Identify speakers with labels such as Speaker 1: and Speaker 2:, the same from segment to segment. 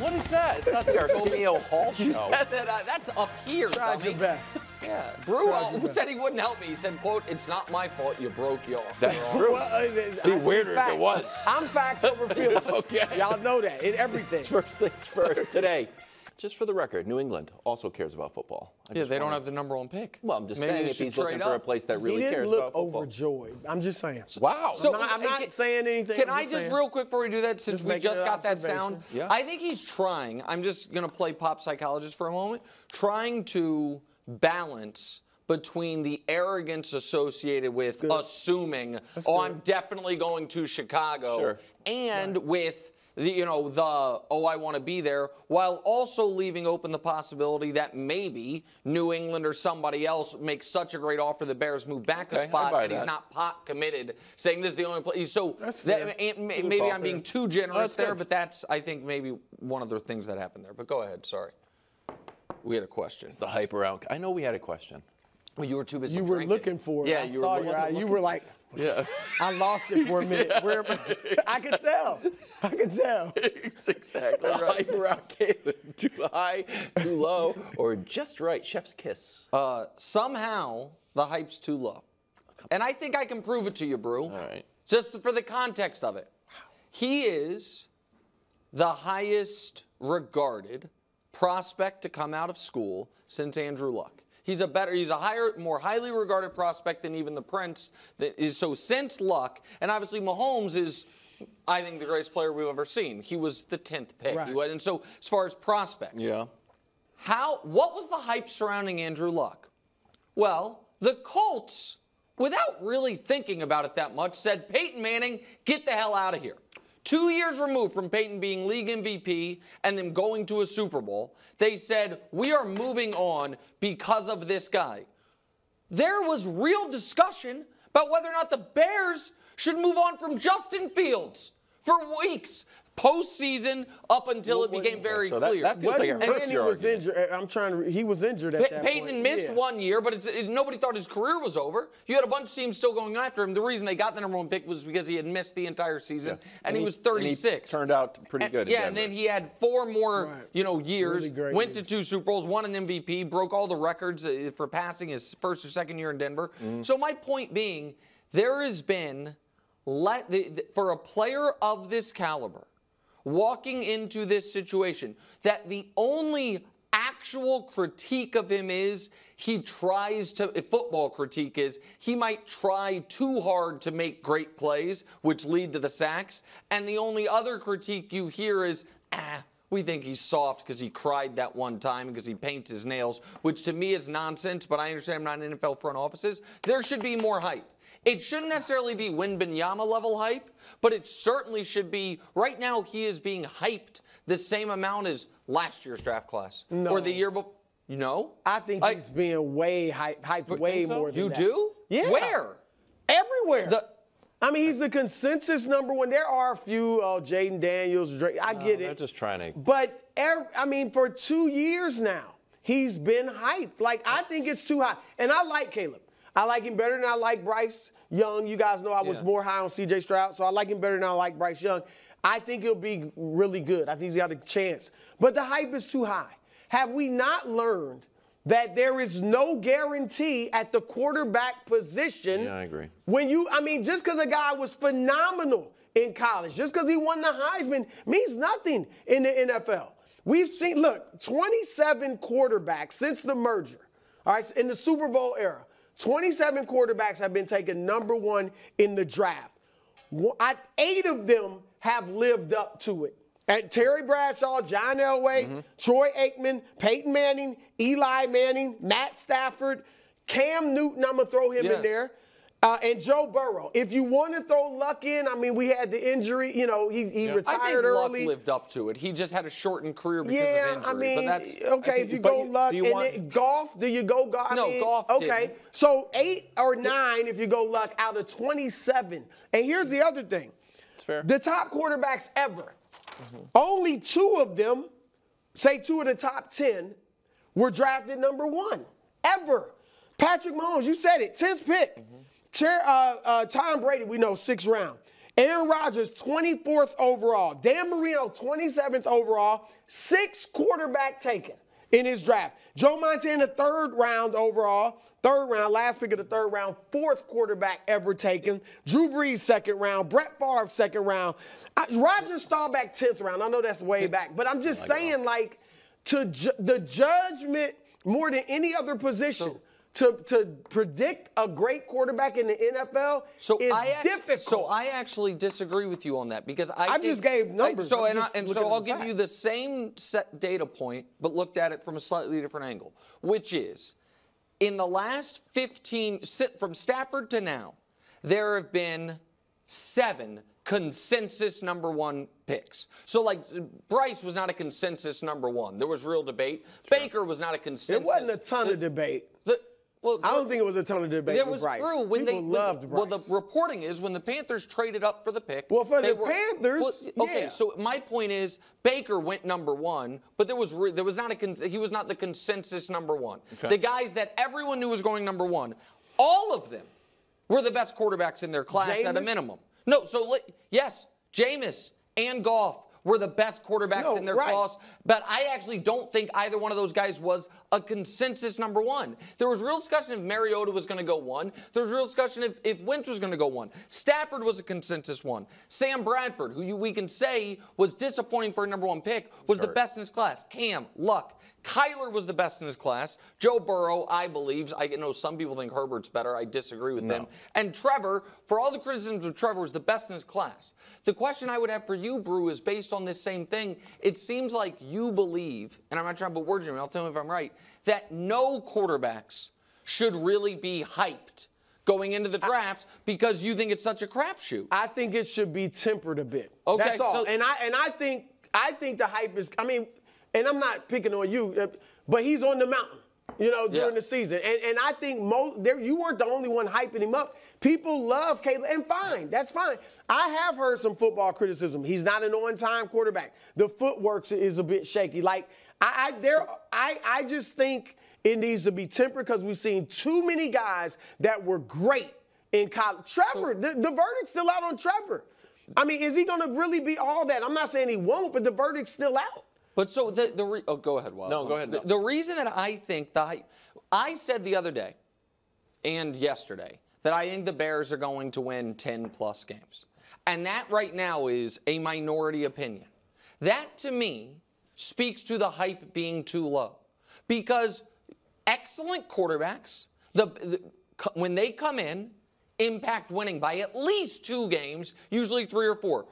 Speaker 1: What is that? It's not the Arsenio Hall show.
Speaker 2: You said that. That's up here.
Speaker 3: Tried your best.
Speaker 2: Yeah. Brew said he wouldn't help me. He said, quote, "It's not my fault you broke yours."
Speaker 1: That's true.
Speaker 3: Well,
Speaker 1: It'd be weirder if it was.
Speaker 3: I'm facts over feelings.
Speaker 1: Okay.
Speaker 3: Y'all know that in everything.
Speaker 1: First things first. Today, just for the record, New England also cares about football.
Speaker 2: Yeah, they don't have the #1 pick.
Speaker 1: Well, I'm just
Speaker 2: Maybe
Speaker 1: saying
Speaker 2: they
Speaker 1: if
Speaker 2: should
Speaker 1: he's looking
Speaker 2: trade
Speaker 1: for a
Speaker 2: up.
Speaker 1: place that
Speaker 3: He
Speaker 1: really
Speaker 3: didn't
Speaker 1: cares
Speaker 3: look
Speaker 1: about football.
Speaker 3: overjoyed. I'm just saying.
Speaker 1: Wow.
Speaker 2: So
Speaker 3: I'm not saying anything.
Speaker 2: Can
Speaker 3: I'm
Speaker 2: I just
Speaker 3: saying.
Speaker 2: real quick before we do that, since we
Speaker 3: making
Speaker 2: just
Speaker 3: an
Speaker 2: got that
Speaker 3: observation.
Speaker 2: sound,
Speaker 1: Yeah.
Speaker 2: I think he's trying. I'm just going to play pop psychologist for a moment, trying to balance between the arrogance associated with assuming, I'm definitely going to Chicago, and with the, I want to be there, while also leaving open the possibility that maybe New England or somebody else makes such a great offer the Bears move back a spot and he's not pot committed, saying this is the only place. So maybe I'm being too generous there, but that's, I think, maybe one of the things that happened there. But go ahead, sorry. We had a question.
Speaker 1: It's the hype around. I know we had a question.
Speaker 2: Well, you were too busy
Speaker 3: You were
Speaker 2: drinking.
Speaker 3: looking for it.
Speaker 2: Yeah,
Speaker 3: I
Speaker 2: you
Speaker 3: saw
Speaker 2: were.
Speaker 3: your eye. You were like,
Speaker 1: Yeah.
Speaker 3: I lost it for a minute. Where I could tell. I could tell.
Speaker 1: It's exactly right. Hype around Caleb. Too high, too low, or just right. Chef's kiss.
Speaker 2: Somehow the hype's too low. And I think I can prove it to you, Brew.
Speaker 1: All right.
Speaker 2: Just for the context of it. He is the highest regarded prospect to come out of school since Andrew Luck. He's a more highly regarded prospect than even the Prince. So since Luck, and obviously Mahomes is, I think, the greatest player we've ever seen. He was the 10th pick.
Speaker 3: Right.
Speaker 2: And so as far as prospects, what was the hype surrounding Andrew Luck? Well, the Colts, without really thinking about it that much, said, Peyton Manning, get the hell out of here. 2 years removed from Peyton being league MVP and then going to a Super Bowl, they said, we are moving on because of this guy. There was real discussion about whether or not the Bears should move on from Justin Fields for weeks, postseason, up until it became very clear.
Speaker 1: That feels like it hurts your
Speaker 3: was
Speaker 1: argument.
Speaker 3: injured. He was injured at that point.
Speaker 2: Peyton missed 1 year, but nobody thought his career was over. You had a bunch of teams still going after him. The reason they got the #1 pick was because he had missed the entire season, and he was 36.
Speaker 1: And he turned out pretty good.
Speaker 2: Yeah, and then he had 4 more, years.
Speaker 3: Really
Speaker 2: went to 2 Super Bowls, won an MVP, broke all the records for passing his first or second year in Denver. So my point being, there has been, for a player of this caliber, walking into this situation, that the only actual critique of him is football critique is he might try too hard to make great plays, which lead to the sacks. And the only other critique you hear is, we think he's soft because he cried that one time because he paints his nails, which to me is nonsense, but I understand I'm not in NFL front offices. There should be more hype. It shouldn't necessarily be Wembanyama level hype, but it certainly should be. Right now, he is being hyped the same amount as last year's draft class or the year before. You know?
Speaker 3: I think he's being way hyped way more than that.
Speaker 2: You do?
Speaker 3: Yeah.
Speaker 2: Where?
Speaker 3: Everywhere. He's the consensus #1. There are a few, Jaden Daniels, Drake. I get it.
Speaker 1: They're just trying to.
Speaker 3: But, for 2 years now, he's been hyped. I think it's too high. And I like Caleb. I like him better than I like Bryce Young. You guys know I was more high on C.J. Stroud, so I like him better than I like Bryce Young. I think he'll be really good. I think he's got a chance. But the hype is too high. Have we not learned that there is no guarantee at the quarterback position?
Speaker 1: Yeah, I agree.
Speaker 3: Just because a guy was phenomenal in college, just because he won the Heisman, means nothing in the NFL. We've seen, 27 quarterbacks since the merger, all right, in the Super Bowl era. 27 quarterbacks have been taken #1 in the draft. 8 of them have lived up to it. And Terry Bradshaw, John Elway, Troy Aikman, Peyton Manning, Eli Manning, Matt Stafford, Cam Newton, I'm going to throw him in there, and Joe Burrow. If you want to throw Luck in, we had the injury. He retired
Speaker 2: I think
Speaker 3: early.
Speaker 2: Luck lived up to it. He just had a shortened career because of injury.
Speaker 3: If you go Luck, golf, do you go golf?
Speaker 2: Golf
Speaker 3: okay.
Speaker 2: didn't.
Speaker 3: So 8 or 9 if you go Luck out of 27. And here's the other thing.
Speaker 1: It's fair.
Speaker 3: The top quarterbacks ever, only 2 of them, say 2 of the top 10, were drafted #1 ever. Patrick Mahomes, you said it, 10th pick. Tom Brady, we know, 6th round. Aaron Rodgers, 24th overall. Dan Marino, 27th overall. 6th quarterback taken in his draft. Joe Montana, 3rd round overall. 3rd round, last pick of the 3rd round. 4th quarterback ever taken. Drew Brees, 2nd round. Brett Favre, 2nd round. Rodgers Staubach, 10th round. I know that's way back. But I'm just saying, like, the judgment more than any other position to predict a great quarterback in the NFL is difficult.
Speaker 2: So I actually disagree with you on that because I
Speaker 3: just gave numbers.
Speaker 2: So I'll give you the same set data point, but looked at it from a slightly different angle, which is in the last 15, from Stafford to now, there have been 7 consensus #1 picks. So, like, Bryce was not a consensus #1. There was real debate. Sure. Baker was not a consensus.
Speaker 3: It wasn't a ton of debate. I don't think it was a ton of debate with Bryce. People loved Bryce.
Speaker 2: Well, the reporting is when the Panthers traded up for the pick.
Speaker 3: Well, for the Panthers,
Speaker 2: okay. So my point is Baker went #1, but he was not the consensus #1. Okay. The guys that everyone knew was going #1, all of them were the best quarterbacks in their class at a minimum. No, yes, Jameis and Goff were the best quarterbacks in their class, but I actually don't think either one of those guys was a consensus #1. There was real discussion if Mariota was going to go 1. There was real discussion if Wentz was going to go 1. Stafford was a consensus 1. Sam Bradford, who we can say was disappointing for a #1 pick, was the best in his class. Cam, Luck. Kyler was the best in his class. Joe Burrow, I believe. I know some people think Herbert's better. I disagree with them. And Trevor, for all the criticisms of Trevor, was the best in his class. The question I would have for you, Brew, is based on this same thing. It seems like you believe, and I'm not trying to put words in your mouth, tell me if I'm right, that no quarterbacks should really be hyped going into the draft because you think it's such a crapshoot.
Speaker 3: I think it should be tempered a bit.
Speaker 2: Okay,
Speaker 3: that's all. And I think the hype is. I mean. And I'm not picking on you, but he's on the mountain, during the season. And I think you weren't the only one hyping him up. People love Caleb, and fine, that's fine. I have heard some football criticism. He's not an on-time quarterback. The footwork is a bit shaky. Like I just think it needs to be tempered because we've seen too many guys that were great in college. Trevor, the verdict's still out on Trevor. I mean, is he going to really be all that? I'm not saying he won't, but the verdict's still out.
Speaker 2: But so go ahead, Wild.
Speaker 1: No, go ahead.
Speaker 2: The reason that I think I said the other day and yesterday that I think the Bears are going to win 10-plus games. And that right now is a minority opinion. That, to me, speaks to the hype being too low. Because excellent quarterbacks, when they come in, impact winning by at least 2 games, usually 3 or 4.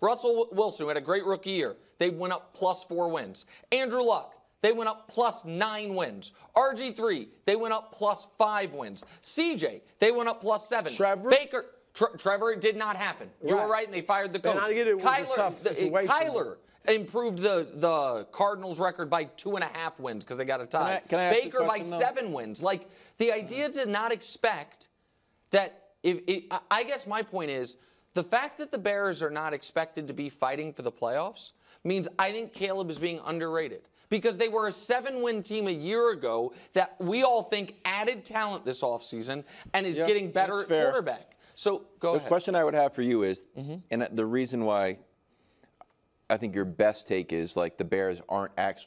Speaker 2: Russell Wilson, who had a great rookie year, they went up +4 wins. Andrew Luck, they went up +9 wins. RG3, they went up +5 wins. CJ, they went up +7.
Speaker 3: Trevor?
Speaker 2: Baker, Trevor, it did not happen. You were right, and they fired the coach.
Speaker 3: And I get it was a tough situation.
Speaker 2: Kyler improved the Cardinals' record by 2.5 wins because they got a tie.
Speaker 1: Can I ask
Speaker 2: Baker by 7 wins. Like, the idea to not expect that I guess my point is the fact that the Bears are not expected to be fighting for the playoffs means I think Caleb is being underrated because they were a 7-win team a year ago that we all think added talent this offseason and is getting better at quarterback. So go ahead.
Speaker 1: The question I would have for you is, and the reason why I think your best take is like the Bears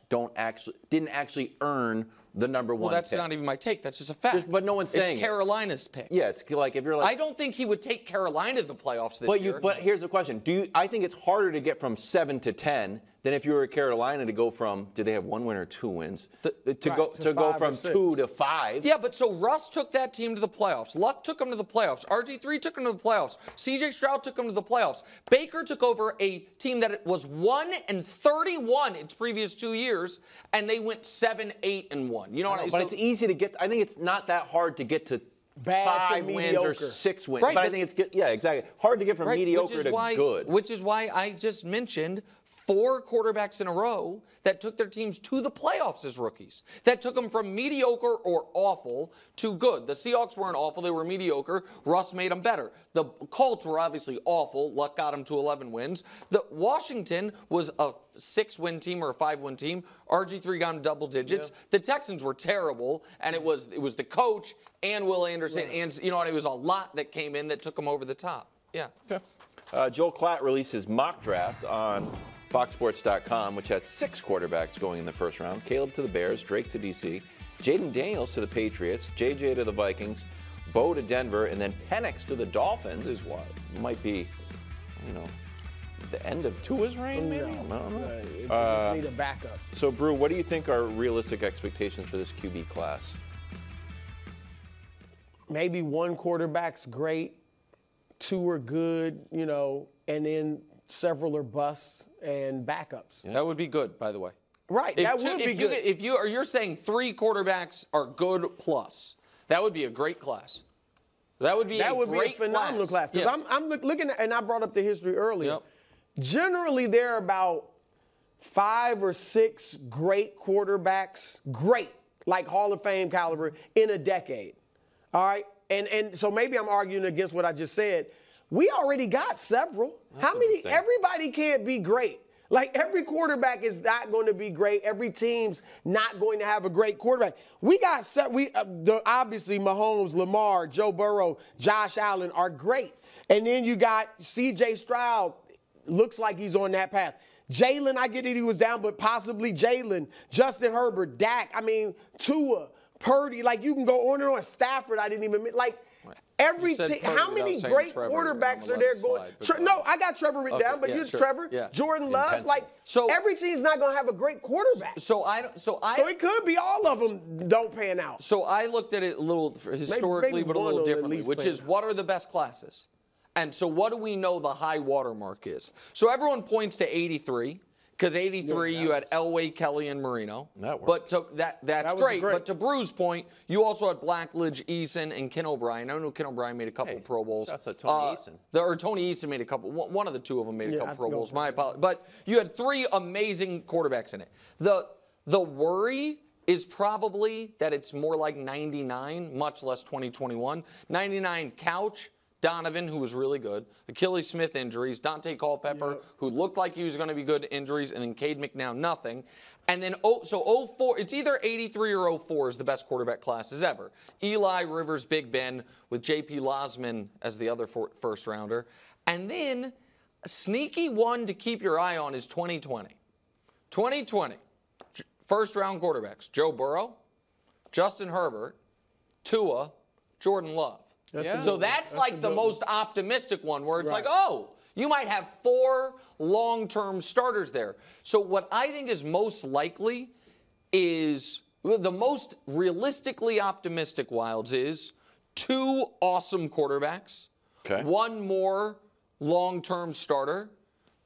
Speaker 1: didn't actually earn the #1
Speaker 2: Well, that's
Speaker 1: pick.
Speaker 2: not even my take. That's just a fact.
Speaker 1: But no one's saying
Speaker 2: it's Carolina's pick.
Speaker 1: Yeah, it's like if you're like.
Speaker 2: I don't think he would take Carolina to the playoffs this year.
Speaker 1: But here's the question: I think it's harder to get from 7 to 10 than if you were Carolina to go from. Did they have 1 win or 2 wins? To go from 2 to 5.
Speaker 2: Yeah, but so Russ took that team to the playoffs. Luck took them to the playoffs. RG3 took them to the playoffs. CJ Stroud took them to the playoffs. Baker took over a team that was 1-31 its previous 2 years, and they went 7-8-1. You know what I mean?
Speaker 1: But it's easy to get. I think it's not that hard to get to 5 wins or 6 wins.
Speaker 2: Right,
Speaker 1: but I think it's good. Yeah, exactly. Hard to get from mediocre to good.
Speaker 2: Which is why I just mentioned 4 quarterbacks in a row that took their teams to the playoffs as rookies, that took them from mediocre or awful to good. The Seahawks weren't awful. They were mediocre. Russ made them better. The Colts were obviously awful. Luck got them to 11 wins. The Washington was a 6-win team or a 5-win team. RG3 got them double digits. Yeah. The Texans were terrible, and it was the coach and Will Anderson, and it was a lot that came in that took them over the top. Yeah.
Speaker 1: Joel Klatt releases mock draft on FoxSports.com, which has 6 quarterbacks going in the first round. Caleb to the Bears, Drake to DC, Jaden Daniels to the Patriots, JJ to the Vikings, Bo to Denver, and then Penix to the Dolphins is what might be, the end of Tua's reign, maybe?
Speaker 3: No.
Speaker 1: I don't know.
Speaker 3: They just need a backup.
Speaker 1: So, Brew, what do you think are realistic expectations for this QB class?
Speaker 3: Maybe 1 quarterback's great, 2 are good, and then several are busts and backups.
Speaker 2: Yeah. That would be good, by the way.
Speaker 3: Right, that would be good.
Speaker 2: If you're saying 3 quarterbacks are good plus, that would be a great class. That would be a
Speaker 3: phenomenal class. Because
Speaker 2: yes.
Speaker 3: I'm looking at, and I brought up the history earlier.
Speaker 2: Yep.
Speaker 3: Generally, there are about 5 or 6 great quarterbacks, like Hall of Fame caliber, in a decade. All right? And so maybe I'm arguing against what I just said. We already got several. How many? Everybody can't be great. Like, every quarterback is not going to be great. Every team's not going to have a great quarterback. We got obviously Mahomes, Lamar, Joe Burrow, Josh Allen are great. And then you got C.J. Stroud. Looks like he's on that path. Jalen, I get it, he was down, but possibly Jalen, Justin Herbert, Dak, Tua, Purdy. Like, you can go on and on. Stafford, I didn't even like. Every team. How many great quarterbacks are there going? No, I got Trevor written down, but you're Trevor, Jordan Love. Like, so every team's not going to have a great quarterback.
Speaker 2: So it
Speaker 3: could be all of them don't pan out.
Speaker 2: So I looked at it a little historically, but a little differently, which is what are the best classes? And so what do we know the high water mark is? So everyone points to 83. Because 83, you had Elway, Kelly, and Marino.
Speaker 1: That worked.
Speaker 2: But that's great. But to Brew's point, you also had Blackledge, Eason, and Ken O'Brien. I know Ken O'Brien made a couple Pro Bowls.
Speaker 1: That's a Tony Eason.
Speaker 2: Or Tony Eason made a couple. One of the 2 of them made a couple Pro Bowls. My apologies. But you had 3 amazing quarterbacks in it. The worry is probably that it's more like 99, much less 2021. 99 Couch. Donovan, who was really good, Achilles Smith injuries, Dante Culpepper, who looked like he was going to be good injuries, and then Cade McNown, nothing. And then, so 04, it's either 83 or 04 is the best quarterback classes ever. Eli, Rivers, Big Ben, with J.P. Losman as the other first rounder. And then a sneaky one to keep your eye on is 2020. 2020, first round quarterbacks, Joe Burrow, Justin Herbert, Tua, Jordan Love. So that's like the most optimistic one where it's like, oh, you might have 4 long-term starters there. So what I think is most likely is the most realistically optimistic, Wildes, is 2 awesome quarterbacks, 1 more long-term starter,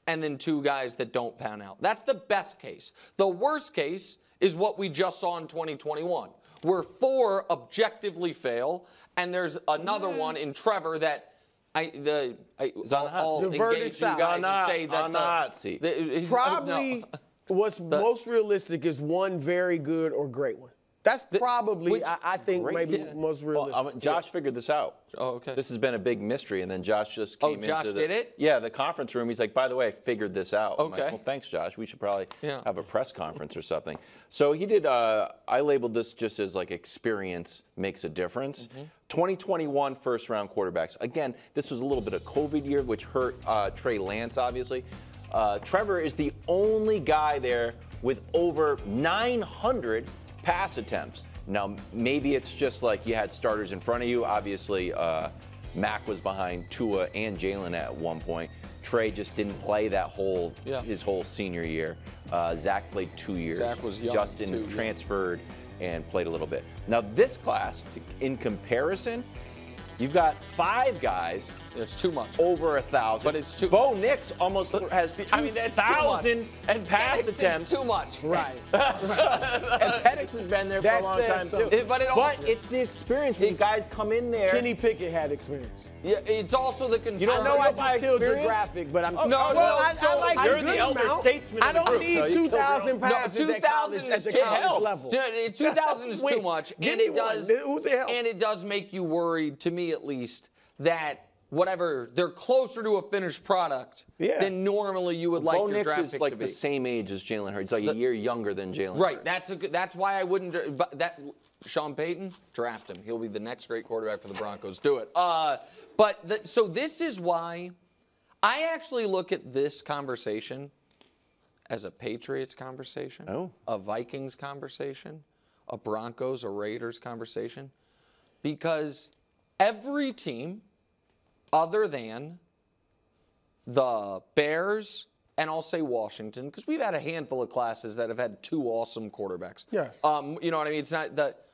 Speaker 2: and then 2 guys that don't pan out. That's the best case. The worst case is what we just saw in 2021, where 4 objectively fail, and there's another one in Trevor that I'll engage you guys and say that
Speaker 3: probably what's most realistic is 1 very good or great one. That's probably, I think, maybe most realistic.
Speaker 1: Well, Josh figured this out.
Speaker 2: Oh, okay.
Speaker 1: This has been a big mystery, and then Josh just came into
Speaker 2: Josh did it?
Speaker 1: Yeah, the conference room. He's like, by the way, I figured this out.
Speaker 2: Okay.
Speaker 1: I'm like, well, thanks, Josh. We should probably have a press conference or something. So he did, I labeled this just as like experience makes a difference. 2021 first-round quarterbacks. Again, this was a little bit of COVID year, which hurt Trey Lance, obviously. Trevor is the only guy there with over 900 pass attempts. Now, maybe it's just like you had starters in front of you. Obviously, Mac was behind Tua and Jalen at one point. Trey just didn't play that his whole senior year. Zach played 2 years.
Speaker 2: Zach was young
Speaker 1: Justin transferred and played a little bit. Now, this class, in comparison, you've got 5 guys.
Speaker 2: It's too much.
Speaker 1: Over 1,000.
Speaker 2: But it's too.
Speaker 1: Bo Nix almost has 2,000
Speaker 2: and
Speaker 1: pass
Speaker 2: Penix
Speaker 1: attempts.
Speaker 2: It's too much.
Speaker 3: Right.
Speaker 1: And Penix has been there for a long time too.
Speaker 2: But
Speaker 1: it's the experience when guys come in there.
Speaker 3: Kenny Pickett had experience.
Speaker 2: Yeah, it's also the concern.
Speaker 3: You don't know I just killed your graphic, but I'm.
Speaker 2: I
Speaker 3: like
Speaker 1: you're the elder statesman.
Speaker 3: I don't need 2,000 passes at college level.
Speaker 2: 2,000 is too much, and it does make you worried, to me at least, that whatever, they're closer to a finished product than normally you would like
Speaker 1: Bo
Speaker 2: your
Speaker 1: Nix
Speaker 2: draft
Speaker 1: is
Speaker 2: pick
Speaker 1: like
Speaker 2: to be.
Speaker 1: the same age as Jalen Hurts. He's like a year younger than Jalen
Speaker 2: Right.
Speaker 1: Hurts.
Speaker 2: That's why I wouldn't. But Sean Payton, draft him. He'll be the next great quarterback for the Broncos. Do it. So this is why I actually look at this conversation as a Patriots conversation, a Vikings conversation, a Broncos or Raiders conversation, because every team other than the Bears, and I'll say Washington, because we've had a handful of classes that have had 2 awesome quarterbacks.
Speaker 3: Yes.
Speaker 2: You know what I mean? It's not that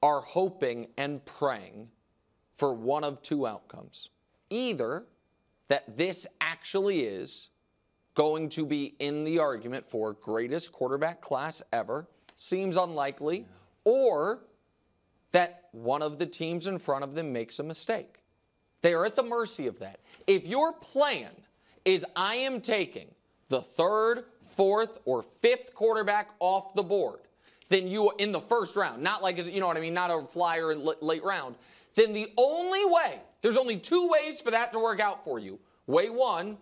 Speaker 2: are hoping and praying for one of 2 outcomes. Either that this actually is going to be in the argument for greatest quarterback class ever, seems unlikely, or that one of the teams in front of them makes a mistake. They are at the mercy of that. If your plan is I am taking the 3rd, 4th, or 5th quarterback off the board, then you in the first round, not like, you know what I mean, not a flyer late round, then the only way, there's only 2 ways for that to work out for you. Way 1,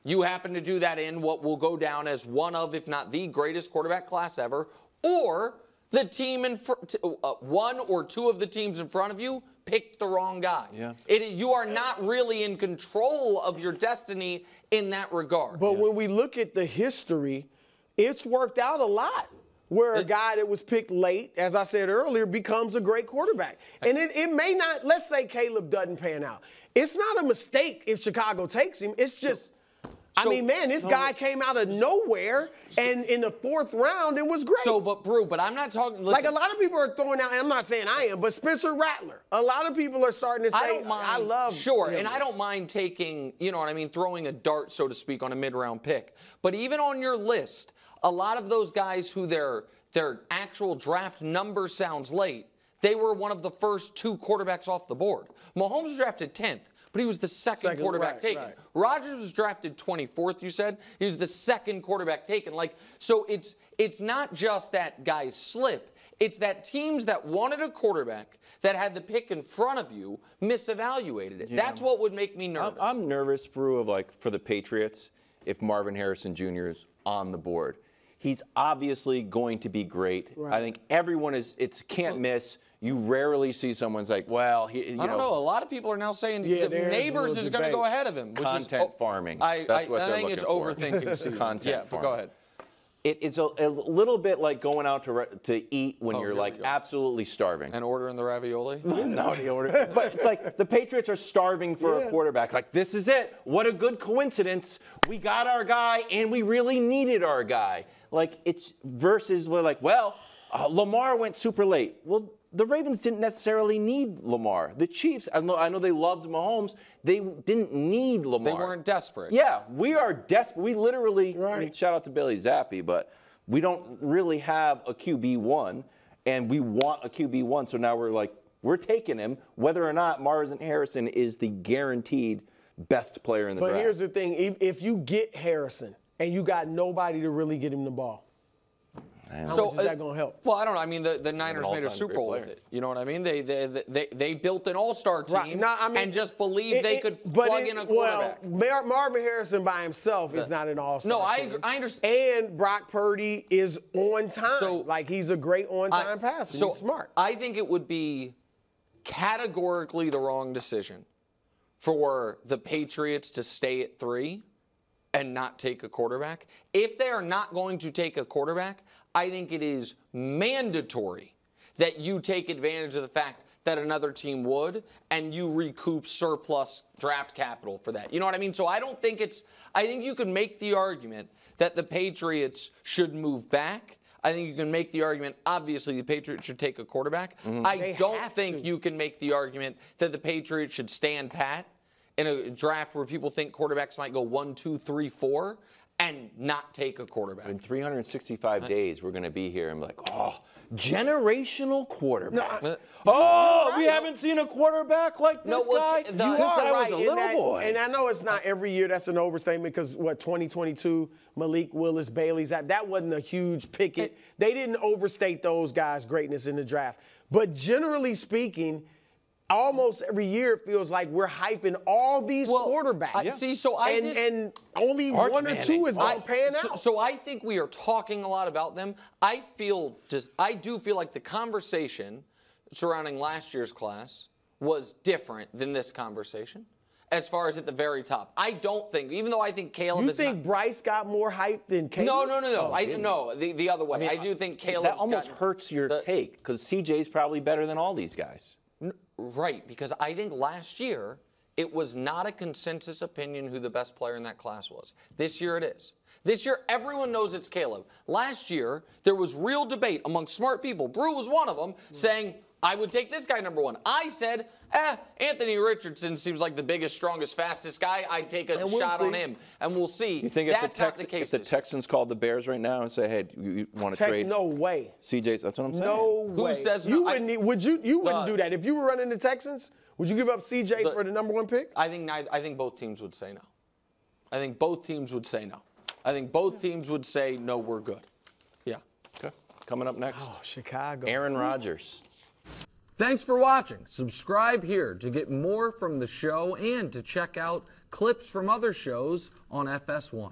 Speaker 2: you happen to do that in what will go down as one of, if not the greatest quarterback class ever, or the team in 1 or 2 of the teams in front of you picked the wrong guy.
Speaker 1: Yeah.
Speaker 2: You are not really in control of your destiny in that regard.
Speaker 3: But when we look at the history, it's worked out a lot where a guy that was picked late, as I said earlier, becomes a great quarterback. And it may not, let's say Caleb doesn't pan out. It's not a mistake if Chicago takes him. It's just, I mean, man, this guy came out of nowhere, and in the 4th round, it was great.
Speaker 2: But I'm not talking. Listen,
Speaker 3: like a lot of people are throwing out, and I'm not saying I am, but Spencer Rattler. A lot of people are starting to say,
Speaker 2: I don't mind.
Speaker 3: I love him.
Speaker 2: And I don't mind taking, you know what I mean, throwing a dart, so to speak, on a mid-round pick. But even on your list, a lot of those guys who their actual draft number sounds late, they were one of the first 2 quarterbacks off the board. Mahomes was drafted 10th. But he was the second quarterback taken.
Speaker 3: Right.
Speaker 2: Rodgers was drafted 24th, you said. He was the second quarterback taken. So it's not just that guys slip. It's that teams that wanted a quarterback that had the pick in front of you misevaluated it. That's what would make me nervous.
Speaker 1: I'm nervous, Brew, of for the Patriots, if Marvin Harrison Jr. is on the board. He's obviously going to be great. Right. I think everyone it's can't miss. You rarely see someone's like, well, I
Speaker 2: don't know. A lot of people are now saying the Neighbors is going to go ahead of him. Which
Speaker 1: content farming.
Speaker 2: I think it's overthinking season.
Speaker 1: Content farming.
Speaker 2: Go ahead.
Speaker 1: It's a little bit like going out to eat when you're absolutely starving.
Speaker 2: And ordering the ravioli?
Speaker 1: No, the order. But it's like the Patriots are starving for a quarterback. Like, this is it. What a good coincidence. We got our guy, and we really needed our guy. Like, it's versus we're like, Lamar went super late. Well, the Ravens didn't necessarily need Lamar. The Chiefs, I know they loved Mahomes. They didn't need Lamar.
Speaker 2: They weren't desperate.
Speaker 1: Yeah, we are desperate. We literally, I mean, shout out to Bailey Zappi, but we don't really have a QB1, and we want a QB1. So now we're taking him, whether or not Marvin Harrison is the guaranteed best player in the draft.
Speaker 3: But here's the thing. If you get Harrison and you got nobody to really get him the ball, how much is that going to help?
Speaker 2: Well, I don't know. I mean, the Niners made a Super Bowl with it. You know what I mean? They built an all-star team and just believed they could plug in a quarterback.
Speaker 3: Well, Marvin Harrison by himself is not an all-star team.
Speaker 2: I understand.
Speaker 3: And Brock Purdy is on time. He's a great on-time passer. He's smart.
Speaker 2: I think it would be categorically the wrong decision for the Patriots to stay at 3 and not take a quarterback. If they are not going to take a quarterback, I think it is mandatory that you take advantage of the fact that another team would, and you recoup surplus draft capital for that. You know what I mean? So I think you can make the argument that the Patriots should move back. I think you can make the argument, obviously, the Patriots should take a quarterback. Mm-hmm. I don't think you can make the argument that the Patriots should stand pat in a draft where people think quarterbacks might go 1, 2, 3, 4. And not take a quarterback.
Speaker 1: In 365 days, we're going to be here and be like, generational quarterback. We haven't seen a quarterback like this guy since I was a little boy.
Speaker 3: And I know it's not every year. That's an overstatement because, 2022, Malik Willis, Bailey Zappi, that wasn't a huge picket. They didn't overstate those guys' greatness in the draft. But generally speaking, almost every year it feels like we're hyping all these quarterbacks.
Speaker 2: See, so
Speaker 3: and only one or two is going to pan out.
Speaker 2: So I think we are talking a lot about them. I do feel like the conversation surrounding last year's class was different than this conversation. As far as at the very top, I don't think, even though I think Caleb is.
Speaker 3: You think Bryce got more hype than Caleb?
Speaker 2: No. No, the other way. I do think Caleb.
Speaker 1: That almost hurts your take because CJ's probably better than all these guys.
Speaker 2: Right, because I think last year it was not a consensus opinion who the best player in that class was. This year it is. This year everyone knows it's Caleb. Last year there was real debate among smart people. Brew was one of them, saying, I would take this guy number one. I said, Anthony Richardson seems like the biggest, strongest, fastest guy. I'd take a shot on him, and we'll see.
Speaker 1: You think if the Texans called the Bears right now and say, hey, you want to trade?
Speaker 3: No way.
Speaker 1: CJ, that's what I'm saying.
Speaker 3: No way.
Speaker 2: Who says
Speaker 3: you
Speaker 2: no?
Speaker 3: wouldn't do that. If you were running the Texans, would you give up CJ for the number one pick?
Speaker 2: I think both teams would say no. I think both teams would say no. I think both teams would say, no, we're good. Yeah.
Speaker 1: Okay. Coming up next.
Speaker 3: Oh, Chicago.
Speaker 1: Aaron Rodgers.
Speaker 2: Thanks for watching. Subscribe here to get more from the show and to check out clips from other shows on FS1.